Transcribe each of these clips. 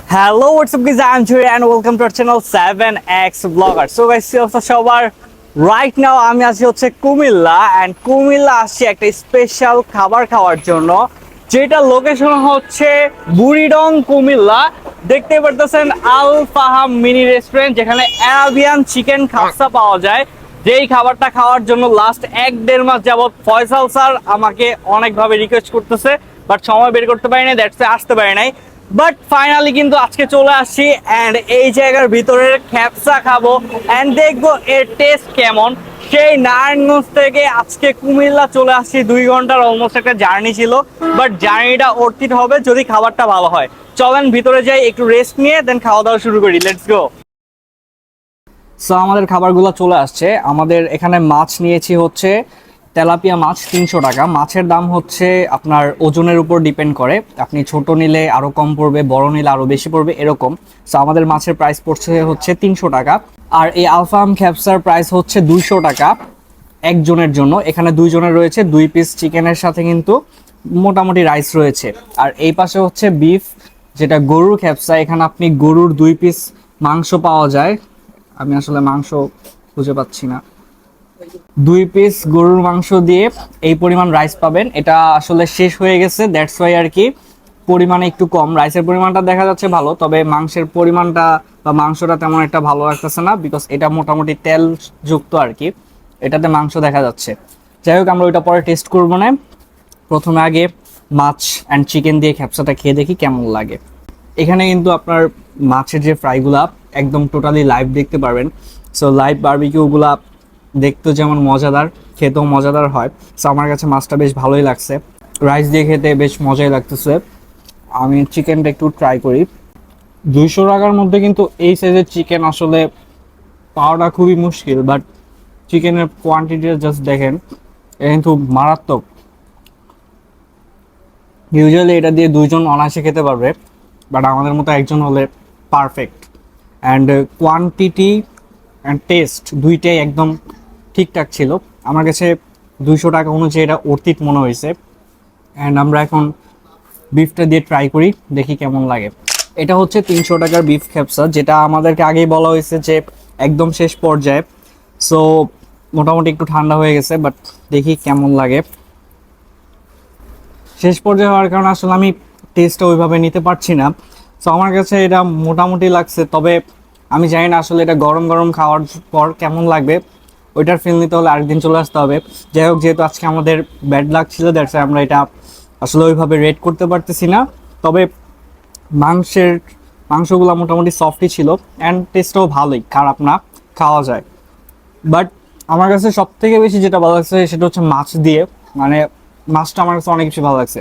Hello, what's up guys? I'm Joy and welcome to our channel 7x Vlogger. So guys, সবার right now আমি আছি হচ্ছে Comilla and Comilla আসছি একটা স্পেশাল খাবার খাওয়ার জন্য, যেটা লোকেশন হচ্ছে বুড়িডং কুমিল্লা। দেখতে পারতেছেন আল ফাহাম মিনি রেস্টুরেন্ট, যেখানে অ্যারাবিয়ান চিকেন খাপসা পাওয়া যায়। যেই খাবারটা খাওয়ার জন্য লাস্ট 1-1.5 মাস যাবত ফয়সাল স্যার আমাকে অনেকভাবে রিকোয়েস্ট করতেছে, বাট সময় বের করতে পারি নাই, দ্যাটস আসতে পারি নাই। বাট ফাইনালি কিন্তু আজকে চলে আসছি অ্যান্ড এই জায়গার ভিতরের খ্যাপসা খাবো অ্যান্ড দেখবো এর টেস্ট কেমন। সেই নারায়ণগঞ্জ থেকে আজকে কুমিল্লা চলে আসছি, 2 ঘন্টার অলমোস্ট একটা জার্নি ছিল, বাট জার্নিটা অর্থিত হবে যদি খাবারটা ভালো হয়। চলেন ভিতরে যাই, একটু রেস্ট নিয়ে দেন খাওয়া দাওয়া শুরু করি, লেটস গো। সো আমাদের খাবারগুলো চলে আসছে। আমাদের এখানে মাছ নিয়েছি হচ্ছে তেলাপিয়া মাছ, 300 টাকা। মাছের দাম হচ্ছে আপনার ওজনের উপর ডিপেন্ড করে, আপনি ছোট নিলে আরো কম পড়বে, বড় নিলে আরো বেশি পড়বে, এরকম। সো আমাদের মাছের প্রাইস পড়ছে হচ্ছে 300 টাকা। আর এই আলফাহাম খ্যাপসার প্রাইস হচ্ছে 200 টাকা একজনের জন্য। এখানে 2 জনের রয়েছে, 2 পিস চিকেনের সাথে কিন্তু মোটামুটি রাইস রয়েছে। আর এই পাশে হচ্ছে বিফ, যেটা গরুর খ্যাপসা। এখানে আপনি গরুর 2 পিস মাংস পাওয়া যায়। আমি আসলে মাংস খুঁজে পাচ্ছি না। 2 পিস গরুর মাংস দিয়ে এই পরিমাণ রাইস পাবেন। এটা আসলে শেষ হয়ে গেছে, দ্যাটস ওয়াই আর কি পরিমাণে একটু কম। রাইসের পরিমাণটা দেখা যাচ্ছে ভালো, তবে মাংসের পরিমাণটা বা মাংসটা তেমন একটা ভালো লাগতেছে না, বিকজ এটা মোটামুটি তেল যুক্ত আর কি, এটাতে মাংস দেখা যাচ্ছে। যাই হোক, আমরা ওইটা পরে টেস্ট করবো না, প্রথমে আগে মাছ অ্যান্ড চিকেন দিয়ে খ্যাপসাটা খেয়ে দেখি কেমন লাগে। এখানে কিন্তু আপনার মাছের যে ফ্রাইগুলা একদম টোটালি লাইভ দেখতে পারবেন। সো লাইভ বারবিকিউগুলা দেখতে যেমন মজাদার, খেতেও মজাদার হয়। সো আমার কাছে মাছটা বেশ ভালোই লাগছে, রাইস দিয়ে খেতে বেশ মজাই লাগতেছে। আমি চিকেনটা একটু ট্রাই করি। 200 টাকার মধ্যে কিন্তু এই সাইজের চিকেন আসলে পাওয়াটা খুবই মুশকিল, বাট চিকেনের কোয়ান্টিটিটা জাস্ট দেখেন, এটা কিন্তু মারাত্মক। ইউজুয়ালি এটা দিয়ে 2 জন অনায়াসে খেতে পারবে, বাট আমাদের মতো একজন হলে perfect. And quantity and test দুইটাই একদম ঠিকঠাক ছিল। আমার কাছে 200 টাকা অনুযায়ী এটা অর্থিত মনে হয়েছে। অ্যান্ড আমরা এখন বিফটা দিয়ে ট্রাই করি, দেখি কেমন লাগে। এটা হচ্ছে 300 টাকার বিফ খ্যাপসা, যেটা আমাদেরকে আগেই বলা হয়েছে যে একদম শেষ পর্যায়ে। সো মোটামুটি একটু ঠান্ডা হয়ে গেছে, বাট দেখি কেমন লাগে। শেষ পর্যায়ে হওয়ার কারণে আসলে আমি টেস্টটা ওইভাবে নিতে পারছি না। সো আমার কাছে এটা মোটামুটি লাগছে, তবে আমি জানি না আসলে এটা গরম গরম খাওয়ার পর কেমন লাগবে। ওইটার ফিল নিতে হলে আরেকদিন চলে আসতে হবে। যাই হোক, যেহেতু আজকে আমাদের ব্যাড লাক ছিল, দ্যাটস আমরা এটা আসলে ওইভাবে রেট করতে পারতেছি না। তবে মাংসগুলো মোটামুটি সফটই ছিল অ্যান্ড টেস্টটাও ভালোই, খারাপ না, খাওয়া যায়। বাট আমার কাছে সব থেকে বেশি যেটা ভালো লাগছে সেটা হচ্ছে মাছ দিয়ে, মানে মাছটা আমার কাছে অনেক বেশি ভালো লাগছে।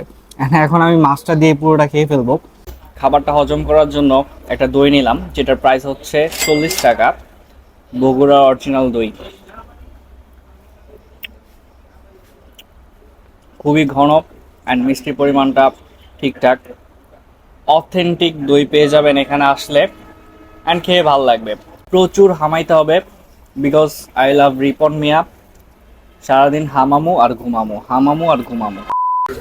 এখন আমি মাছটা দিয়ে পুরোটা খেয়ে ফেলবো। খাবারটা হজম করার জন্য একটা দই নিলাম, যেটার প্রাইস হচ্ছে 40 টাকা, বগুড়া অরিজিনাল দই। খুবই ঘন অ্যান্ড মিষ্টির পরিমাণটা ঠিকঠাক, অথেন্টিক দই পেয়ে যাবেন এখানে আসলে, অ্যান্ড খেয়ে ভালো লাগবে। প্রচুর হামাইতে হবে, বিকজ আই লাভ রিপন মিয়া। সারাদিন হামামু আর ঘুমামু, হামামু আর ঘুমামু।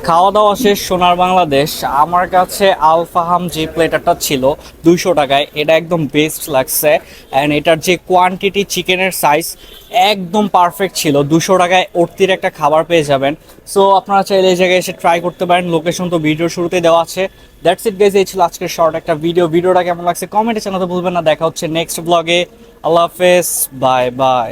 খাওয়া দাওয়া শেষ, সোনার বাংলাদেশ। আমার কাছে আলফাহাম যে প্লেটারটা ছিল 200 টাকায়, এটা একদম বেস্ট লাগছে। অ্যান্ড এটার যে কোয়ান্টিটি, চিকেনের সাইজ একদম পারফেক্ট ছিল। 200 টাকায় অর্থির একটা খাবার পেয়ে যাবেন। সো আপনারা চাইলে এই জায়গায় এসে ট্রাই করতে পারেন। লোকেশন তো ভিডিওর শুরুতে দেওয়া আছে। দ্যাটস ইট গাইজ, এই ছিল আজকের শর্ট একটা ভিডিওটা কেমন লাগছে কমেন্টে জানাতে ভুলবেন না। দেখা হচ্ছে নেক্সট ব্লগে। আল্লাহ হাফেজ, বাই বাই।